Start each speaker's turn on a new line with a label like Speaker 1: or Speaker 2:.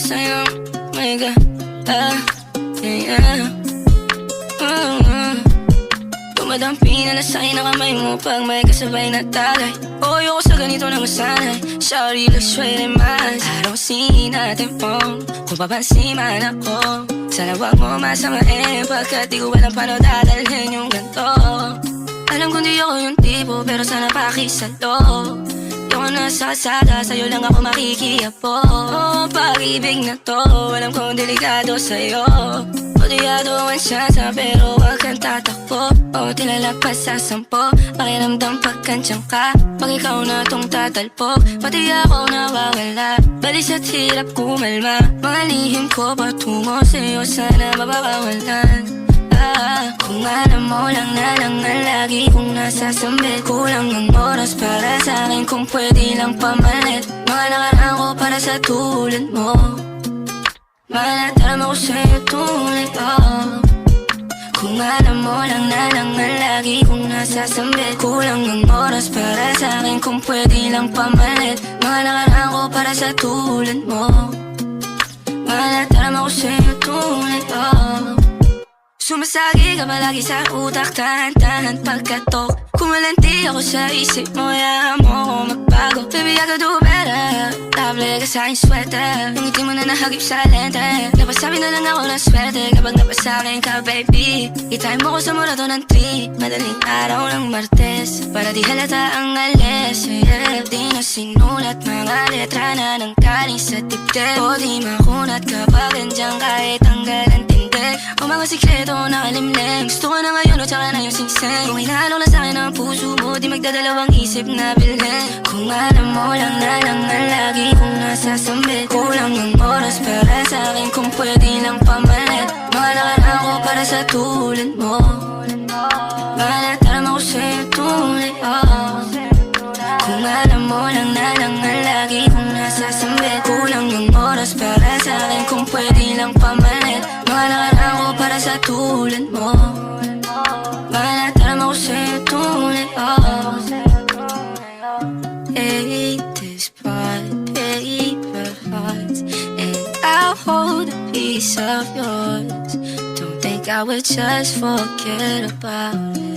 Speaker 1: sa'yo, my God. Yeah. Dumadampi na sa'kin ang kamay mo pag may kasabay na tagay. Ayoko sa ganito na masanay. Shawty looks straight in my eyes. I don't see nothing wrong kung papansin man ako. Sana wag mo masamain pagkat di ko alam paano dadalhin yung ganito. Alam kong di ako yung tipo pero sana pakisalo. Di ako nasa kalsada, sa'yo lang ako makikiapo. Pag-ibig na to, alam kong delikado sa'yo. Odiyado ang siyansa pero wag kang tatakbo. Tilalagpas sa 10, pakiramdam pagkansyang ka. Pag ikaw na tong tatalpo, pati ako nawawala. Balis at hirap kumalma, mga lihim ko patungo sa'yo sana mababawalan. Kung alam mo lang na lang ang lagi kong nasasambit. Kulang ng oras para sa'kin kung pwede lang pamalit. Mga nakaraan ko para sa tulad mo. Malataram ako sa'yo tunay, Kung alam mo lang na lang ang lagi kong nasasambit. Kulang ng oras para sa'kin kung pwede lang pamalit. Mga nakaraan ko para sa tulad mo. Malataram ako sa'yo tunay, Sumasagi ka palagi sa utak, tahan-tahan pagkatok. Kumalanti ako sa isip mo, hayaan mo ako magbago. Baby, I could do better. Table ka sa aking sweater, yung ngiti mo na nahagip sa lente. Napasabi na lang ako ng swerte kapag napasakin ka, baby. Itime mo ko sa murato ng tree, madaling araw ng Martes, para di halata ang alis, yeah. Di na sinulat mga letra na nang galing sa dibdib. O di makunat kapag andyan kahit tanggal ang tindi. O mga sikreto nakalimlim, gusto ko na ngayon o tsaka na yung singsing. Kung hinalo na sa'kin ang puso mo, di magdadalawang isip na bilhin. Kung alam mo lang na lang ang lagi kong nasasambit. Kulang ng oras para sa'kin kung pwede lang pamalit. Mga nakaraan ko para sa tulad mo. Malataram ako sa'yo tunay, Kung alam mo lang na lang ang lagi kong nasasambit. Kulang ng oras para sa'kin kung pwede lang pamalit. Mga nakaraan ko para sa tulad mo. Malataram ako sa'yo tunay, Hate this part, paper hearts, and I'll hold a piece of yours. Don't think I would just forget about it.